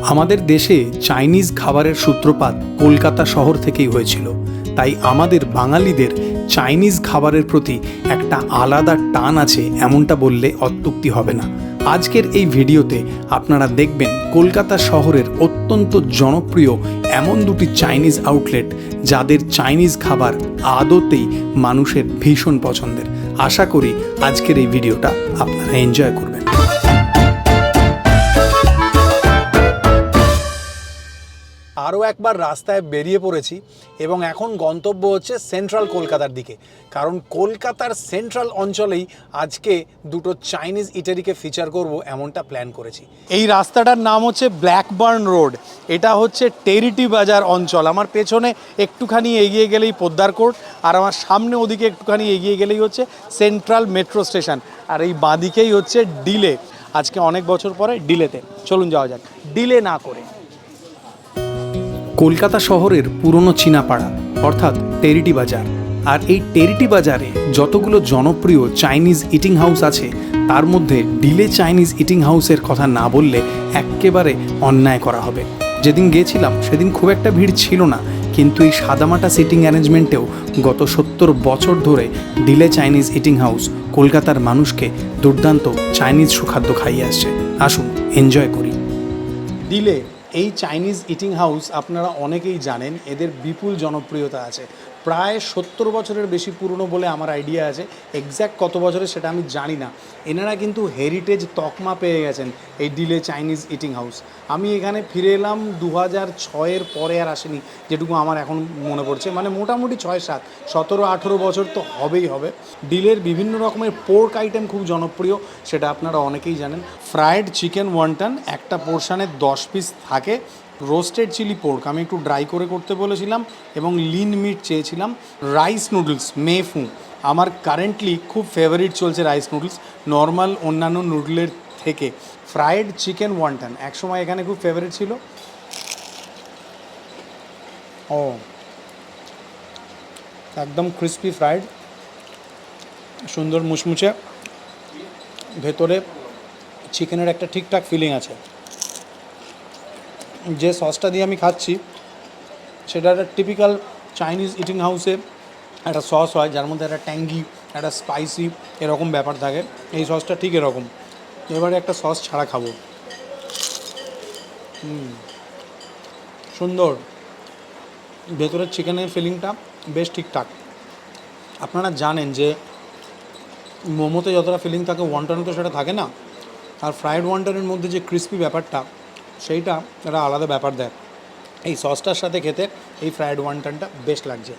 আমাদের দেশে চাইনিজ খাবারের সূত্রপাত কলকাতা শহর থেকেই হয়েছিল। তাই আমাদের বাঙালিদের চাইনিজ খাবারের প্রতি একটা আলাদা টান আছে এমনটা বললে অত্যুক্তি হবে না। আজকের এই ভিডিওতে আপনারা দেখবেন কলকাতা শহরের অত্যন্ত জনপ্রিয় এমন দুটি চাইনিজ আউটলেট যাদের চাইনিজ খাবার আদতেই মানুষের ভীষণ পছন্দের। আশা করি আজকের এই ভিডিওটা আপনারা এনজয় করবেন। আরও একবার রাস্তায় বেরিয়ে পড়েছি এবং এখন গন্তব্য হচ্ছে সেন্ট্রাল কলকাতার দিকে, কারণ কলকাতার সেন্ট্রাল অঞ্চলেই আজকে দুটো চাইনিজ ইটারিকে ফিচার করব এমনটা প্ল্যান করেছি। এই রাস্তাটার নাম হচ্ছে ব্ল্যাকবার্ন রোড। এটা হচ্ছে টেরিটি বাজার অঞ্চল। আমার পেছনে একটুখানি এগিয়ে গেলেই পোদ্দার কোর্ট, আর আমার সামনে ওদিকে একটুখানি এগিয়ে গেলেই হচ্ছে সেন্ট্রাল মেট্রো স্টেশন, আর এই বাঁদিকেই হচ্ছে ডিলে। আজকে অনেক বছর পরে ডিলেতে চলুন যাওয়া যাক, ডিলে না করে। কলকাতা শহরের পুরনো চীনাপাড়া অর্থাৎ টেরিটি বাজার, আর এই টেরিটি বাজারে যতগুলো জনপ্রিয় চাইনিজ ইটিং হাউস আছে তার মধ্যে ডিলে চাইনিজ ইটিং হাউসের কথা না বললে একেবারে অন্যায় করা হবে। যেদিন গিয়েছিলাম সেদিন খুব একটা ভিড় ছিল না, কিন্তু এই সাদামাটা সিটিং অ্যারেঞ্জমেন্টেও গত 70 বছর ধরে ডিলে চাইনিজ ইটিং হাউস কলকাতার মানুষকে দুর্দান্ত চাইনিজ সুখাদ্য খাইয়ে আসছে। আসুন এনজয় করি। ডিলে এই চাইনিজ ইটিং হাউস আপনারা অনেকেই জানেন, এদের বিপুল জনপ্রিয়তা আছে। প্রায় 70 বছরের বেশি পুরনো বলে আমার আইডিয়া আছে, এক্স্যাক্ট কত বছরের সেটা আমি জানি না। এনারা কিন্তু হেরিটেজ তকমা পেয়ে গেছেন এই ডিলে চাইনিজ ইটিং হাউস। আমি এখানে ফিরে এলাম 2006-এর পরে, আর আসেনি যেটুকু আমার এখন মনে পড়ছে, মানে মোটামুটি 6-7, 17-18 বছর তো হবেই হবে। ডিলের বিভিন্ন রকমের পোর্ক আইটেম খুব জনপ্রিয়, সেটা আপনারা অনেকেই জানেন। ফ্রায়েড চিকেন ওয়ান্টন একটা পোর্শনে 10 পিস থাকে। রোস্টেড চিলি পোর্ক আমি একটু ড্রাই করে করতে বলেছিলাম, এবং লিন মিট চেয়েছিলাম। রাইস নুডলস মেফু আমার কারেন্টলি খুব ফেভারিট চলছে রাইস নুডলস, নর্মাল অন্যান্য নুডলের থেকে। ফ্রায়েড চিকেন ওয়ান্টন একসময় এখানে খুব ফেভারিট ছিল। ও একদম ক্রিস্পি ফ্রায়েড, সুন্দর মুচমুচে, ভেতরে চিকেনের একটা ঠিকঠাক ফিলিং আছে। যে সসটা দিয়ে আমি খাচ্ছি সেটা একটা টিপিক্যাল চাইনিজ ইটিং হাউসে একটা সস হয়, যার মধ্যে একটা ট্যাঙ্গি, একটা স্পাইসি এরকম ব্যাপার থাকে। এই সসটা ঠিক এরকম। এবারে একটা সস ছাড়া খাবো। সুন্দর, ভেতরের চিকেনের ফিলিংটা বেশ ঠিকঠাক। আপনারা জানেন যে মোমোতে যতটা ফিলিং থাকে ওয়ান্টনে তো সেটা থাকে না, আর ফ্রায়েড ওয়ান্টনের মধ্যে যে ক্রিস্পি ব্যাপারটা সেইটা একটা আলাদা ব্যাপার দেয়। এই সসটার সাথে খেতে এই ফ্রায়েড ওয়ান্টনটা বেশ লাগছে।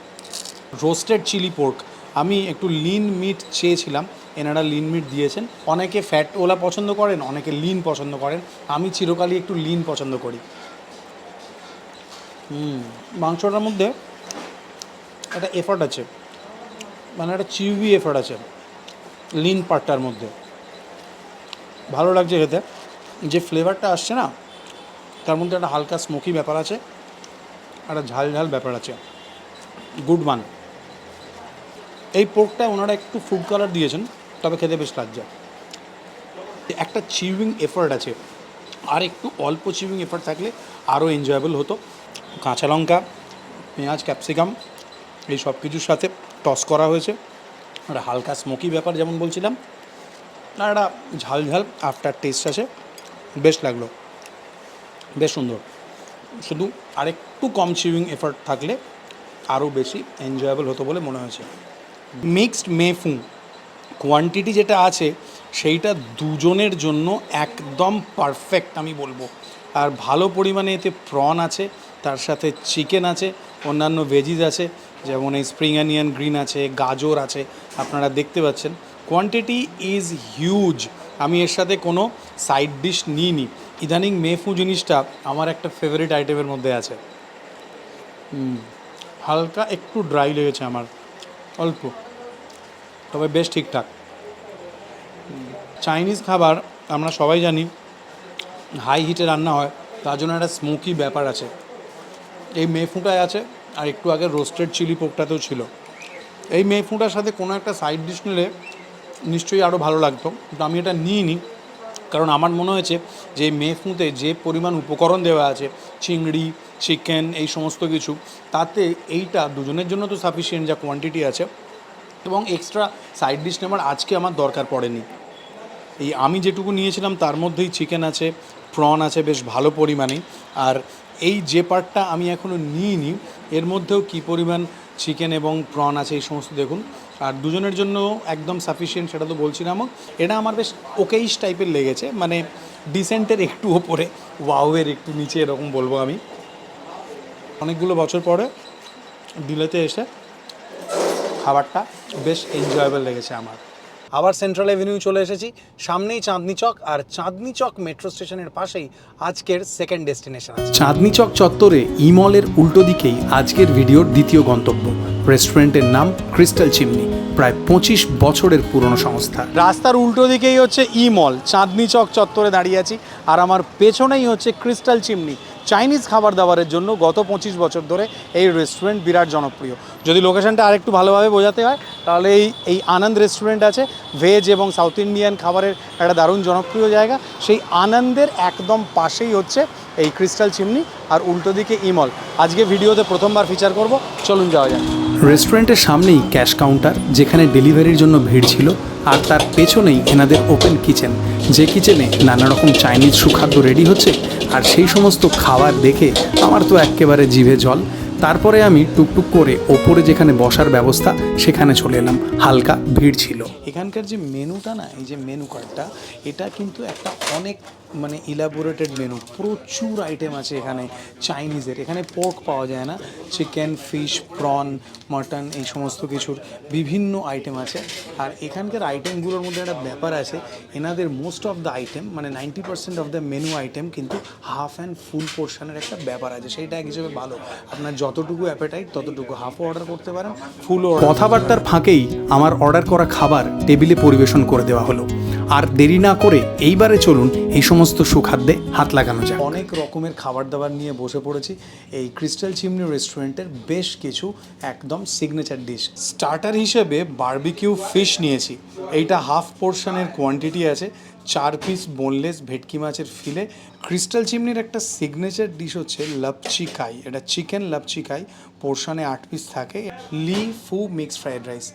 রোস্টেড চিলি পোর্ক আমি একটু লিন মিট চেয়েছিলাম, এনারা লিন মিট দিয়েছেন। অনেকে ফ্যাট ওলা পছন্দ করেন, অনেকে লিন পছন্দ করেন, আমি চিরকালই একটু লিন পছন্দ করি। মাংসটার মধ্যে একটা এফর্ট আছে, মানে একটা চিউবি এফর্ট আছে লিন পার্টটার মধ্যে, ভালো লাগছে খেতে। যে ফ্লেভারটা আসছে না তার মধ্যে একটা হালকা স্মোকি ব্যাপার আছে, একটা ঝাল ঝাল ব্যাপার আছে, গুড মান। এই পোর্কটা ওনারা একটু ফুড কালার দিয়েছেন, তবে খেতে বেশ লাগছে। একটা চিউইং এফার্ট আছে, আর একটু অল্প চিউইং এফার্ট থাকলে আরও এনজয়েবল হতো। কাঁচা লঙ্কা, পেঁয়াজ, ক্যাপসিকাম এই সব কিছুর সাথে টস করা হয়েছে, একটা হালকা স্মোকি ব্যাপার যেমন বলছিলাম, আর একটা ঝাল ঝাল আফটার টেস্ট আছে। বেশ লাগলো, বেশ সুন্দর। শুধু আরেকটু কম চিউইং এফার্ট থাকলে আরও বেশি এনজয়েবল হতো বলে মনে হয়েছে। মিক্সড মেফু কোয়ান্টিটি যেটা আছে সেইটা দুজনের জন্য একদম পারফেক্ট আমি বলবো। আর ভালো পরিমাণে এতে প্রন আছে, তার সাথে চিকেন আছে, অন্যান্য ভেজিস আছে, যেমন এই স্প্রিং অনিয়ন গ্রিন আছে, গাজর আছে, আপনারা দেখতে পাচ্ছেন। Quantity is huge. আমি এর সাথে কোনো সাইড ডিশ নিইনি। ইদানিং মেফু জিনিসটা আমার একটা ফেভারিট আইটেমের মধ্যে আছে। হালকা একটু ড্রাই লেগেছে আমার, অল্প, তবে বেশ ঠিকঠাক। চাইনিজ খাবার আমরা সবাই জানি হাই হিটে রান্না হয়, তার জন্য একটা স্মোকি ব্যাপার আছে। এই মেফুটায় আছে, আর একটু আগে রোস্টেড চিলি পোর্কটাতেও ছিল। এই মেফুটার সাথে কোনো একটা সাইড ডিশ নিলে নিশ্চয়ই আরও ভালো লাগতো, কিন্তু আমি এটা নিইনি। কারণ আমার মনে হয়েছে যে মেফুতে যে পরিমাণ উপকরণ দেওয়া আছে, চিংড়ি, চিকেন, এই সমস্ত কিছু, তাতে এইটা দুজনের জন্য তো সাফিসিয়েন্ট যা কোয়ান্টিটি আছে, এবং এক্সট্রা সাইড ডিশ নেওয়ার আজকে আমার দরকার পড়েনি। এই আমি যেটুকু নিয়েছিলাম তার মধ্যেই চিকেন আছে, প্রন আছে বেশ ভালো পরিমাণে, আর এই যে পার্টটা আমি এখনও নিইনি এর মধ্যেও কী পরিমাণ চিকেন এবং প্রন আছে এই সমস্ত দেখুন। আর দুজনের জন্য একদম সাফিসিয়েন্ট সেটা তো বলছিলামও। এটা আমার বেশ ওকেইশ টাইপের লেগেছে, মানে ডিসেন্টের একটু ওপরে, ওয়াওয়ের একটু নিচে, এরকম বলবো আমি। অনেকগুলো বছর পরে ডিলেতে এসে খাবারটা বেশ এনজয়েবল লেগেছে আমার। আবার সেন্ট্রাল এভিনিউ চলে এসেছি, সামনেই চাঁদনি চক, আর চাঁদনি চক মেট্রো স্টেশনের পাশেই আজকের সেকেন্ড ডেস্টিনেশন আছে। চাঁদনি চক চত্বরে ইমলের উল্টো দিকেই আজকের ভিডিওর দ্বিতীয় গন্তব্য। রেস্টুরেন্টের নাম ক্রিস্টাল চিমনি, প্রায় 25 বছরের পুরনো সংস্থা। রাস্তার উল্টো দিকেই হচ্ছে ইমল, চাঁদনি চক চত্বরে দাঁড়িয়ে আছি, আর আমার পেছনেই হচ্ছে ক্রিস্টাল চিমনি। চাইনিজ খাবার দাবারের জন্য গত 25 বছর ধরে এই রেস্টুরেন্ট বিরাট জনপ্রিয়। যদি লোকেশনটা আরেকটু ভালোভাবে বোঝাতে হয় তাহলে এই আনন্দ রেস্টুরেন্ট আছে, ভেজ এবং সাউথ ইন্ডিয়ান খাবারের একটা দারুণ জনপ্রিয় জায়গা। সেই আনন্দের একদম পাশেই হচ্ছে এই ক্রিস্টাল চিমনি, আর উল্টো দিকে ইমল। আজকে ভিডিওতে প্রথমবার ফিচার করব, চলুন যাওয়া যাক। রেস্টুরেন্টের সামনেই ক্যাশ কাউন্টার, যেখানে ডেলিভারির জন্য ভিড় ছিল, আর তার পেছনেই এনাদের ওপেন কিচেন, যে কিচেনে নানা রকম চাইনিজ সুখাদ্য রেডি হচ্ছে। আর সেই সমস্ত খাবার দেখে আমার তো একেবারে জিভে জল। তারপরে আমি টুকটুক করে ওপরে যেখানে বসার ব্যবস্থা সেখানে চলে এলাম, হালকা ভিড় ছিল। এখানকার যে মেনুটা না, এই যে মেনু কার্ডটা, এটা কিন্তু একটা অনেক মানে ইলাবোরেটেড মেনু, প্রচুর আইটেম আছে এখানে চাইনিজের। এখানে পোর্ক পাওয়া যায় না, চিকেন, ফিশ, প্রন, মাটন, এই সমস্ত কিছুর বিভিন্ন আইটেম আছে। আর এখানকার আইটেমগুলোর মধ্যে একটা ব্যাপার আছে, এনাদের মোস্ট অফ দ্য আইটেম, মানে 90% অফ দ্য মেনু আইটেম কিন্তু হাফ অ্যান্ড ফুল পোর্শনের একটা ব্যাপার আছে। সেইটা এক হিসেবে ভালো, আপনার যতটুকু অ্যাপেটাইট ততটুকু হাফও অর্ডার করতে পারেন, ফুলও। কথাবার্তার ফাঁকেই আমার অর্ডার করা খাবার টেবিলে পরিবেশন করে দেওয়া হলো। আর দেরি না করে এইবারে চলুন এই সমস্ত সুখাদ্যে হাত লাগানো যায়। অনেক রকমের খাবার দাবার নিয়ে বসে পড়েছি এই ক্রিস্টাল চিমনি রেস্টুরেন্টের বেশ কিছু একদম সিগনেচার ডিশ। স্টার্টার হিসেবে বারবিকিউ ফিশ নিয়েছি, এইটা হাফ পোর্শনের কোয়ান্টিটি আছে, 4 পিস বোনলেস ভেটকি মাছের ফিলে। ক্রিস্টাল চিমনির একটা সিগনেচার ডিশ হচ্ছে লাপচি কাই, এটা চিকেন লাপচি কাই, পোর্শনে 8 পিস থাকে। লি ফু মিক্সড ফ্রাইড রাইস,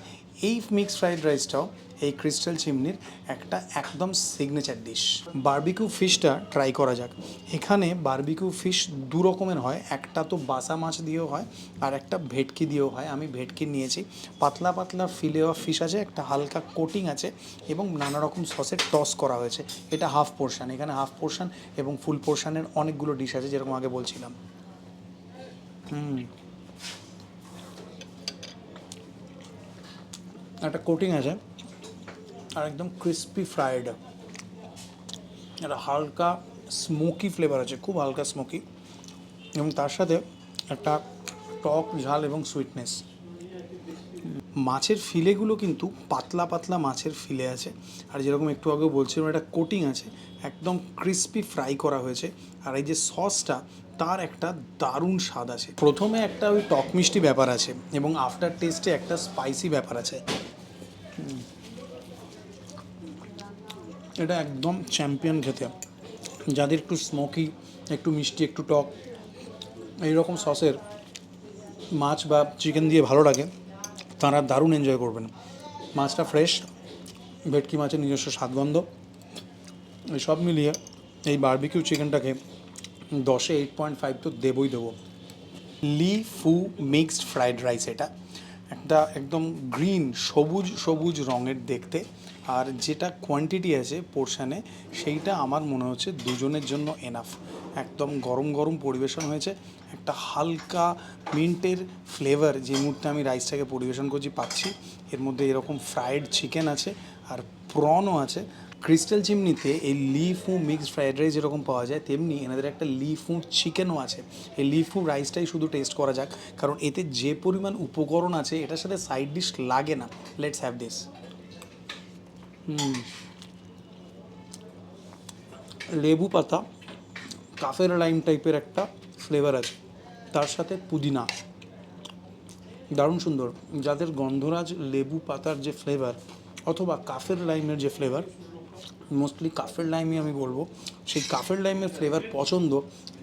এই মিক্সড ফ্রাইড রাইসটাও এই ক্রিস্টাল চিমনির একটা একদম সিগনেচার ডিশ। বারবিকিউ ফিশটা ট্রাই করা যাক। এখানে বারবিকিউ ফিশ দু রকমের হয়, একটা তো বাসা মাছ দিয়েও হয়, আর একটা ভেটকি দিয়েও হয়। আমি ভেটকি নিয়েছি। পাতলা পাতলা ফিলে অফ ফিশ আছে, একটা হালকা কোটিং আছে, এবং নানা রকম সসে টস করা হয়েছে। এটা হাফ পোর্শন, এখানে হাফ পোর্শন এবং ফুল পোর্শনের অনেকগুলো ডিশ আছে, যেরকম আগে বলছিলাম। একটা কোটিং আছে, আর একদম ক্রিস্পি ফ্রাইড, একটা হালকা স্মোকি ফ্লেভার আছে, খুব হালকা স্মোকি, এবং তার সাথে একটা টক ঝাল এবং সুইটনেস। মাছের ফিলেগুলো কিন্তু পাতলা পাতলা মাছের ফিলে আছে, আর যেরকম একটু আগেও বলছিলাম একটা কোটিং আছে, একদম ক্রিস্পি ফ্রাই করা হয়েছে। আর এই যে সসটা, তার একটা দারুণ স্বাদ আছে। প্রথমে একটা ওই টক মিষ্টি ব্যাপার আছে, এবং আফটার টেস্টে একটা স্পাইসি ব্যাপার আছে। এটা একদম চ্যাম্পিয়ন খেতে। যাদের একটু স্মোকি, একটু মিষ্টি, একটু টক, এইরকম সসের মাছ বা চিকেন দিয়ে ভালো লাগে, তারা দারুণ এনজয় করবেন। মাছটা ফ্রেশ, ভেটকি মাছের নিজস্ব স্বাদগন্ধ, এই সব মিলিয়ে এই বারবিকিউ চিকেনটাকে 10-এ 8.5 তো দেবই দেবো। লি ফু মিক্সড ফ্রাইড রাইস, এটা একটা একদম গ্রিন, সবুজ সবুজ রঙের দেখতে, আর যেটা কোয়ান্টিটি আছে পোর্শানে, সেইটা আমার মনে হচ্ছে দুজনের জন্য এনাফ। একদম গরম গরম পরিবেশন হয়েছে, একটা হালকা মিন্টের ফ্লেভার যে মুহূর্তে আমি রাইসটাকে পরিবেশন করছি পাচ্ছি। এর মধ্যে এরকম ফ্রাইড চিকেন আছে, আর প্রনও আছে। ক্রিস্টাল চিমনিতে এই লি ফু মিক্সড ফ্রাইড রাইস যেরকম পাওয়া যায়, তেমনি এনাদের একটা লি ফু চিকেনও আছে। এই লি ফু রাইসটাই শুধু টেস্ট করা যাক, কারণ এতে যে পরিমাণ উপকরণ আছে এটার সাথে সাইড ডিশ লাগে না। Let's have this. লেবু পাতা, কাফের লাইম টাইপের একটা ফ্লেভার আছে, তার সাথে পুদিনা, দারুণ সুন্দর। যাদের গন্ধরাজ লেবু পাতার যে ফ্লেভার অথবা কাফের লাইমের যে ফ্লেভার, মোস্টলি কাফের লাইমই আমি বলবো, সেই কাফের লাইমের ফ্লেভার পছন্দ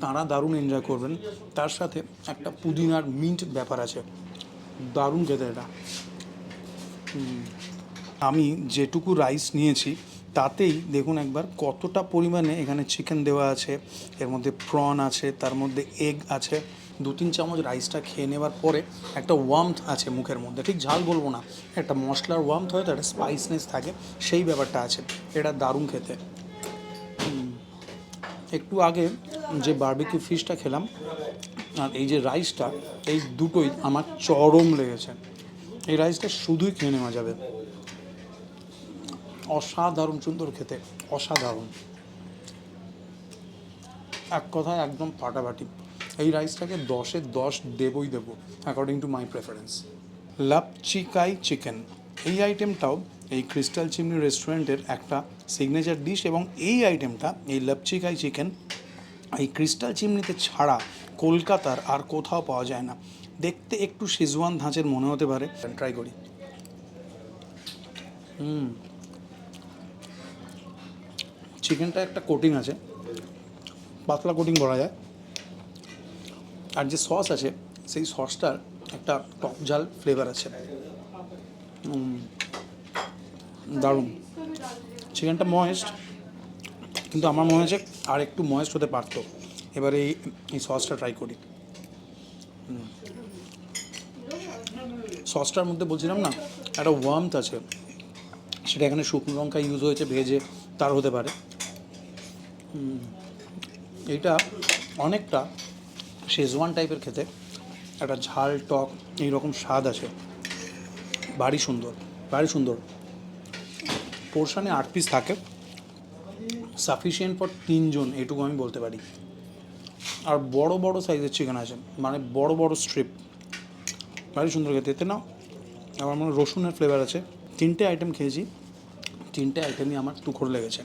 তারা দারুণ এনজয় করবেন। তার সাথে একটা পুদিনার মিন্ট ব্যাপার আছে, দারুণ খেতে এটা। আমি যেটুকু রাইস নিয়েছি তাতেই দেখুন একবার কতটা পরিমাণে এখানে চিকেন দেওয়া আছে, এর মধ্যে প্রন আছে, তার মধ্যে এগ আছে। 2-3 চামচ রাইসটা খেয়ে নেওয়ার পরে একটা ওয়ার্মথ আছে মুখের মধ্যে, ঠিক ঝাল বলবো না, একটা মশলার ওয়ার্মথ হয়তো একটা স্পাইসনেস থাকে, সেই ব্যাপারটা আছে। এটা দারুণ খেতে। একটু আগে যে বারবিকিউ ফিশটা খেলাম আর এই যে রাইসটা, এই দুটোই আমার চরম লেগেছে। এই রাইসটা শুধুই খেয়ে নেওয়া যাবে, অসাধারণ সুন্দর খেতে, অসাধারণ, এক কথায় একদম ফাটাফাটি। এই রাইসটাকে 10-এ 10 দেবই দেবো অ্যাকর্ডিং টু মাই প্রেফারেন্স। লাপচিকাই চিকেন, এই আইটেমটাও এই ক্রিস্টাল চিমনি রেস্টুরেন্টের একটা সিগনেচার ডিশ, এবং এই আইটেমটা এই লাপচিকাই চিকেন এই ক্রিস্টাল চিমনিতে ছাড়া কলকাতার আর কোথাও পাওয়া যায় না। দেখতে একটু শেজওয়ান ধাঁচের মনে হতে পারে, ট্রাই করি। চিকেনটা একটা কোটিং আছে, পাতলা কোটিং বলা যায়, আর যে সস আছে সেই সসটার একটা টক ঝাল ফ্লেভার আছে, দারুণ। চিকেনটা ময়েস্ট, কিন্তু আমার মনে হয়েছে আর একটু ময়েস্ট হতে পারতো। এবারে এই সসটা ট্রাই করি। সসটার মধ্যে বলছিলাম না একটা ওয়ার্মথ আছে, সেটা এখানে শুকনো লঙ্কা ইউজ হয়েছে ভেজে, তার হতে পারে। এটা অনেকটা শেজওয়ান টাইপের খেতে, একটা ঝাল টক এইরকম স্বাদ আছে, ভারী সুন্দর, ভারী সুন্দর। পোর্শনে 8 পিস থাকে, সাফিসিয়েন্ট ফর 3 জন, এটুকু আমি বলতে পারি। আর বড় বড় সাইজের চিকেন আছে, মানে বড় বড় স্ট্রিপ, ভারী সুন্দর খেতে। এতে না আমার মনে রসুনের ফ্লেভার আছে। 3টে আইটেম খেয়েছি, 3টে আইটেমই আমার তুখোড় লেগেছে।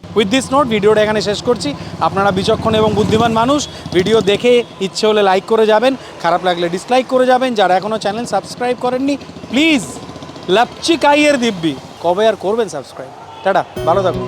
উইথ দিস নোট ভিডিওটা এখানে শেষ করছি। আপনারা বিচক্ষণ এবং বুদ্ধিমান মানুষ, ভিডিও দেখে ইচ্ছে হলে লাইক করে যাবেন, খারাপ লাগলে ডিসলাইক করে যাবেন। যারা এখনও চ্যানেল সাবস্ক্রাইব করেননি প্লিজ লাপচিকাইয়ের দিব্যি কবে আর করবেন সাবস্ক্রাইব। টাটা, ভালো থাকুন।